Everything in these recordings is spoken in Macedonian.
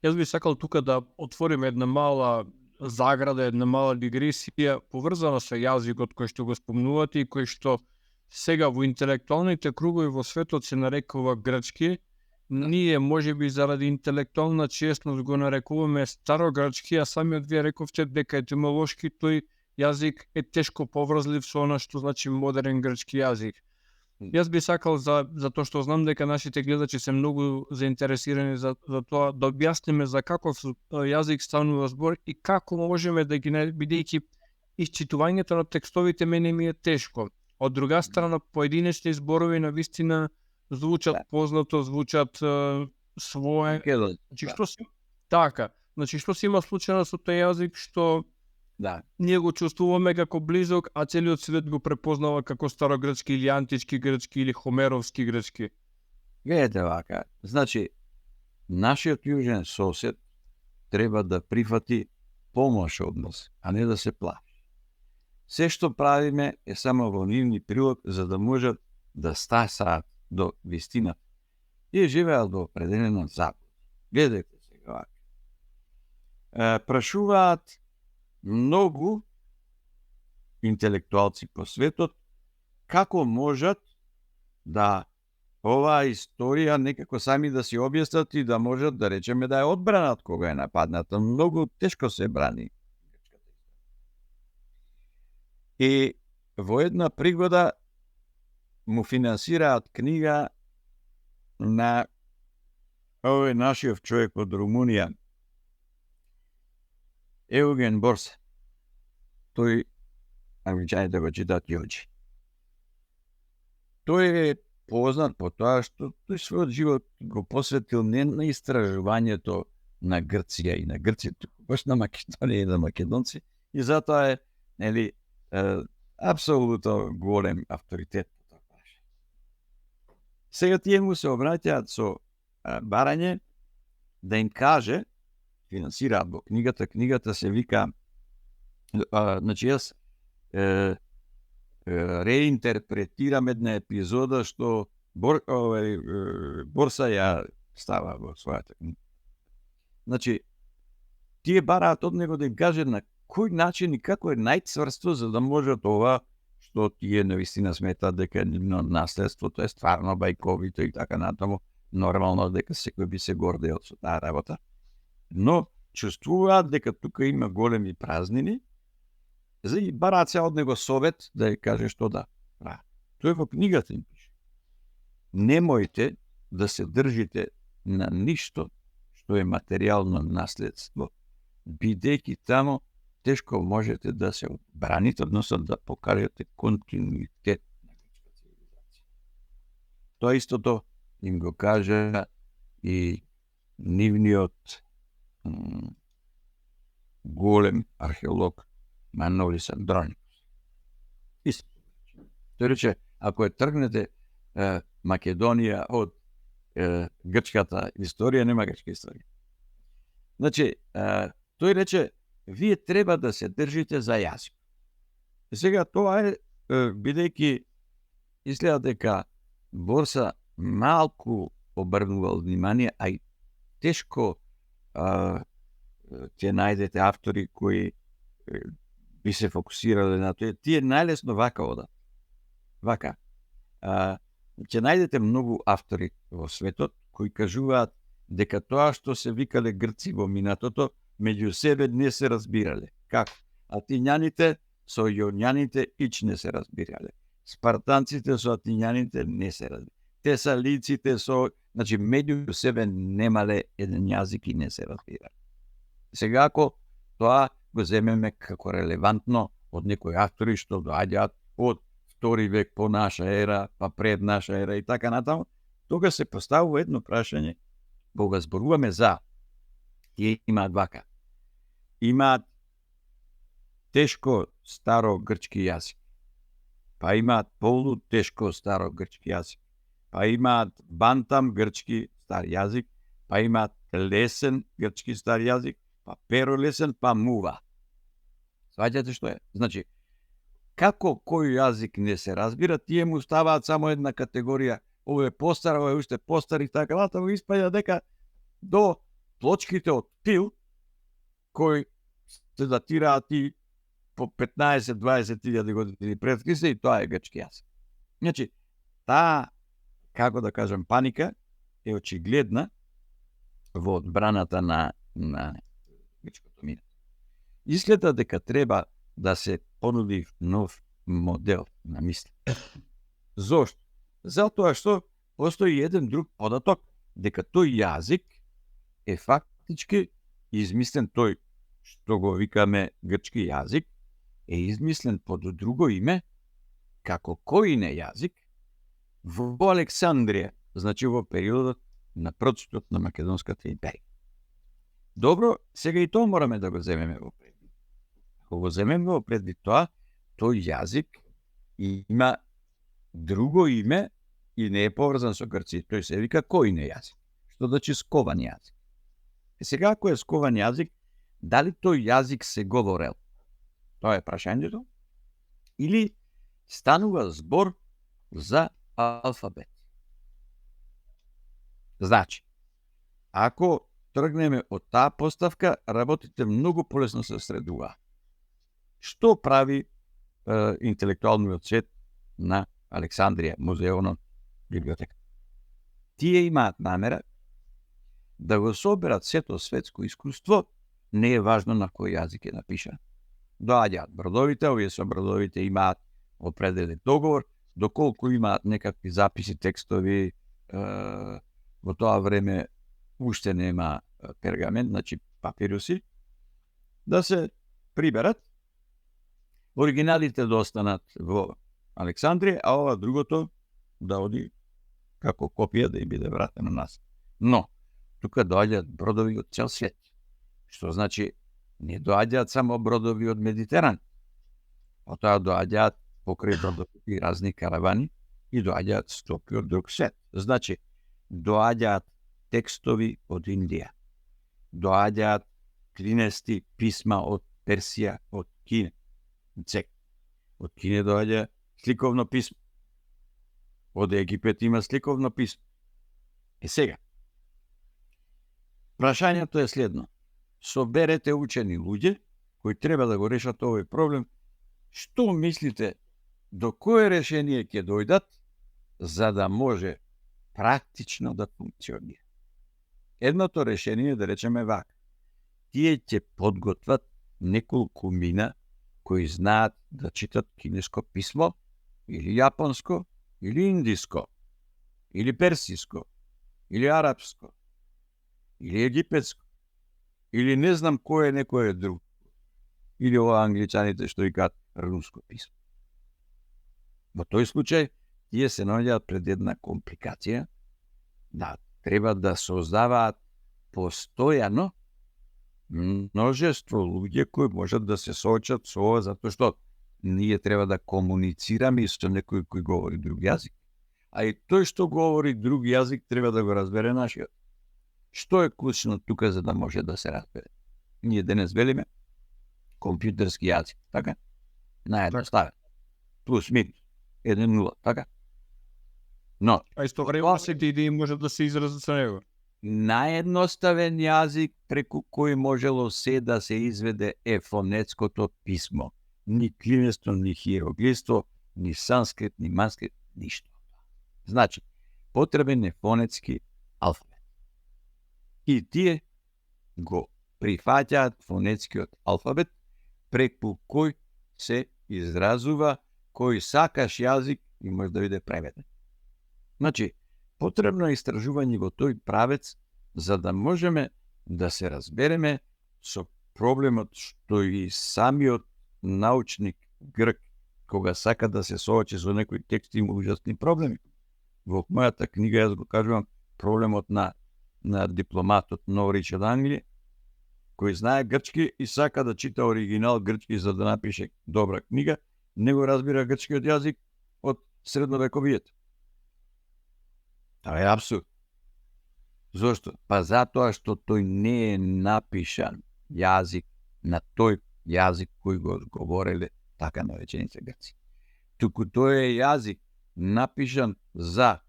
Јас би сакал тука да отворим една мала заграда, една мала дигресија поврзана со јазикот кој што го спомнувате и кој што сега во интелектуалните кругови во светот се нарекува грчки. Ние можеби заради интелектуална честност го нарекуваме старогрчки, а самиот вие рековте дека етимолошки тој јазик е тешко поврзлив со она што значи модерен грчки јазик. Јас би сакал затоа што знам дека нашите гледачи се многу заинтересирани за тоа да објасниме за каков јазик станува збор и како можеме да ги бидејќи исчитувањето на текстовите мене ми е тешко. Од друга страна поединечни зборови навистина звучат познато, звучат свое. Значи што се така, значи што се има случајно со тој јазик што ние го чувствуваме како близок, а целиот свет го препознава како старогрчки или антички грчки или хомеровски грчки. Гледате вака, значи нашиот јужен сосед треба да прифати помош од нас, а не да се плаши. Се што правиме е само во нивни прилог за да можат да стасаат до вистината. Тие живеат во определена заблуда. Гледайте сега вака. Прашуваат многу интелектуалци по светот како можат да оваа историја некако сами да си објаснат и да можат да речеме да е одбранат кога е нападната. Многу тешко се брани. И во една пригода му финансираат книга на овој нашиот човек од Румунија, Евген Борса. Тој, англичаните го читаат Јоџи. Тој е познат по тоа што тој својот живот го посветил не на истражувањето на Грција и на Грција, баш на Македонија и на македонци, и затоа е, нели, апсолутно голем авторитет по тоа прашање. Сега тие му се обраќаат со барање да им каже, финансираат во книгата се вика, значи јас реинтерпретирам една епизода што Борса ја става во својата книга. Значи, тие бараат од него да им каже на кој начин и како е најцврсто за да може ова што тие навистина сметаат дека е наследството е стварно бајковито и така натаму, нормално дека секој би се гордеел со таа работа. Но чувствуваат дека тука има големи празнини, за и бараат се од него совет да ја каже што да прави. Тој во книгата им пише. Немојте да се држите на ништо што е материјално наследство, бидејќи тамо тешко можете да се одбраните, односно да покажете континуитет на грчка цивилизација. Тоа истото им го кажа и нивниот голем археолог Манолис Андроникос. Тој рече, ако ја тргнете Македонија од грчката историја, нема грчка историја. Значи, тој рече, вие треба да се држите за јазик. Сега тоа е, бидејќи изгледа дека Борса малку обрнувал внимание, а и тешко ќе најдете автори кои би се фокусирале на тоа. Тие најлесно вака одат. Вака. Ќе најдете многу автори во светот кои кажуваат дека тоа што се викале грци во минатото, меѓу себе не се разбирале. Како? Атињаните со јонјаните ич не се разбирале. Спартанците со атињаните не се разбирале. Тесалиците со, значи, меѓу себе немале еден јазик и не се разбирале. Сега ако тоа го земеме како релевантно од некои автори што доаѓаат од втори век по наша ера, па пред наша ера и така натаму, тога се поставува едно прашање, кога зборуваме за тие имаат вака. Имаат тешко старо грчки јазик, па имаат полу тешко старо грчки јазик, па имаат бантам грчки стар јазик, па имаат лесен грчки стар јазик, па перолесен, па мува. Сваѓате што е? Значи, како кој јазик не се разбира, тие му ставаат само една категорија, ово е постар, ово е уште постар и така натаму, испаѓа дека до плочките од пил кои се датираат и по 15-20 години пред Христа и тоа е грчки јазик. Значи, таа, како да кажем, паника е очигледна во одбраната на грчкото минато. Изгледа дека треба да се понуди нов модел на мислење. Зошто? Затоа што постои еден друг податок, дека тој јазик е фактички измислен, тој што го викаме грчки јазик, е измислен под друго име, како коине јазик, во Александрија, значи во периодот на процветот на Македонската империја. Добро, сега и тоа мораме да го земеме во предвид. Ако го земеме во предвид тоа, тој јазик има друго име и не е поврзан со грци, тој се вика коине јазик, што значи скован јазик. И сега, ако е скован јазик, дали тој јазик се говорел? Тоа е прашањето. Или станува збор за алфабет. Значи, ако тргнеме од таа поставка, работите многу полесно се средува. Што прави интелектуалниот свет на Александрија, музејовна библиотека? Тие имаат намера да го соберат сето светско искуство, не е важно на кој јазик е напишан. Доаѓаат бродовите, овие со бродовите имаат определен договор, доколку имаат некакви записи, текстови, во тоа време уште нема пергамент, значи папируси, да се приберат, оригиналите да останат во Александрија, а ова другото да оди како копија да им биде вратено нас. Но, тука доаѓаат бродови од цел свет, што значи не доаѓаат само бродови од Медитеран, потоа доаѓаат покрај бродови и разни каравани и доаѓаат стоки од друг свет. Значи, доаѓаат текстови од Индија, доаѓаат клинести писма од Персија, од Кине. Од Кине доаѓа сликовно писмо. Од Египет има сликовно писмо. И сега, прашањето е следно. Соберете учени луѓе кои треба да го решат овој проблем. Што мислите, до кое решение ќе дојдат за да може практично да функционира? Едното решение, да речеме вака. Тие ќе подготват неколку мина кои знаат да читат кинеско писмо, или јапонско, или индиско, или персиско, или арапско, или египетско, или не знам кој е некој друг, или ова англичаните што викаат руско писмо. Во тој случај, тие се наоѓаат пред една компликација, да треба да создаваат постојано множество луѓе кои можат да се соочат со ова, затоа што ние треба да комуницираме со некој кој говори друг јазик. А и тој што говори друг јазик треба да го разбере нашиот. Што е клучно тука за да може да се разбере? Ние денес велиме компјутерски јазик, така? Наедноставен. Плюс минус. 1-0, така? Но, А исто време сите идеи можат да се изразат со него. наједноставен јазик преку кој можело се да се изведе е фонетското писмо. Ни клинесто, ни хиероглифство, ни санскрит, ни манскрит, ништо. Значи, потребен е фонетски алфабет. И тие го прифаќаат фонетскиот алфабет преку кој се изразува кој сакаш јазик и може да биде преведен. Значи, потребно е истражување во тој правец за да можеме да се разбереме со проблемот што и самиот научник грк, кога сака да се соочи со некој текст, има ужасни проблеми. Во мојата книга јас го кажувам проблемот на дипломатот Норич од Англија, кој знае грчки и сака да чита оригинал грчки за да напише добра книга, не го разбира грчкиот јазик од средновековието. Тоа е апсурд. Зошто? Па затоа што тој не е напишан јазик на тој јазик кој го говореле така наречените грци. Туку тој е јазик напишан за,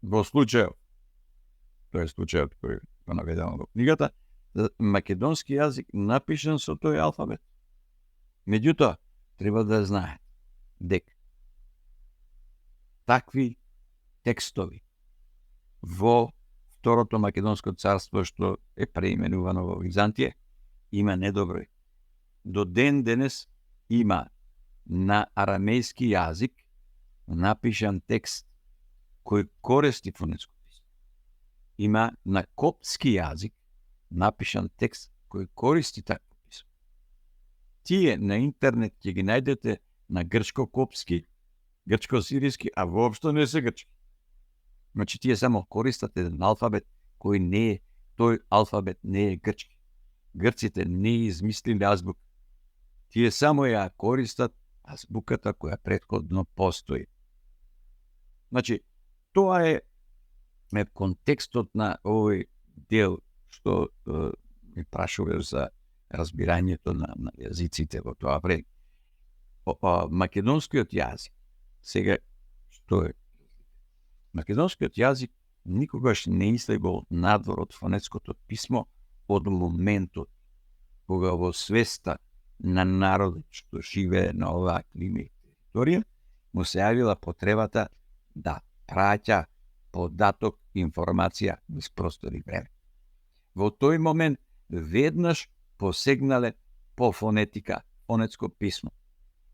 во случајот, тој е случајот кој како наведено во книгата, македонски јазик напишан со тој алфабет. Меѓутоа, треба да знае дека такви текстови во Второто Македонско царство, што е преименувано во Византија, има недоброј. До ден денес има на арамејски јазик напишан текст кој користи фонетско писмо. Има на коптски јазик напишан текст кој користи такво писмо. Тие на интернет ќе ги најдете на грчко-коптски, грчко-сириски, а воопшто не се грчки. Значи, тие само користат еден алфабет кој не е, тој алфабет не е грчки. Грците не измислиле азбука. Тие само ја користат азбуката која претходно постои. Значи, тоа е контекстот на овој дел што ми прашуваш за разбирањето на јазиците во тоа време. Македонскиот јазик, сега, што е? Македонскиот јазик никогаш не излегол надвор од фонетското писмо од моментот кога во свеста на народот што живее на оваа клима и територија му се јавила потребата да праќа податок, информација низ простор и време. Во тој момент веднаш посегнале по фонетика, фонетско писмо.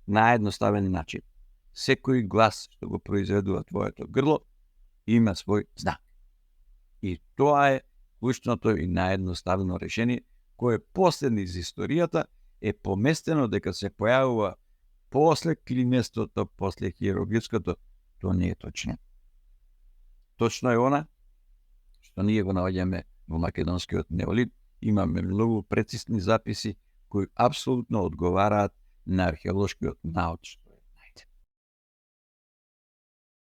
Наедноставен начин. Секој глас што го произведува твоето грло има свој знак. И тоа е клучното и наедноставно решение, кое после низ историјата е поместено дека се појавува после климестото, после хиероглифското. Тоа не е точно. Точно е она што ние го наоѓаме во македонскиот неолит. Имаме многу прецизни записи кои апсолутно одговараат на археолошкиот наоч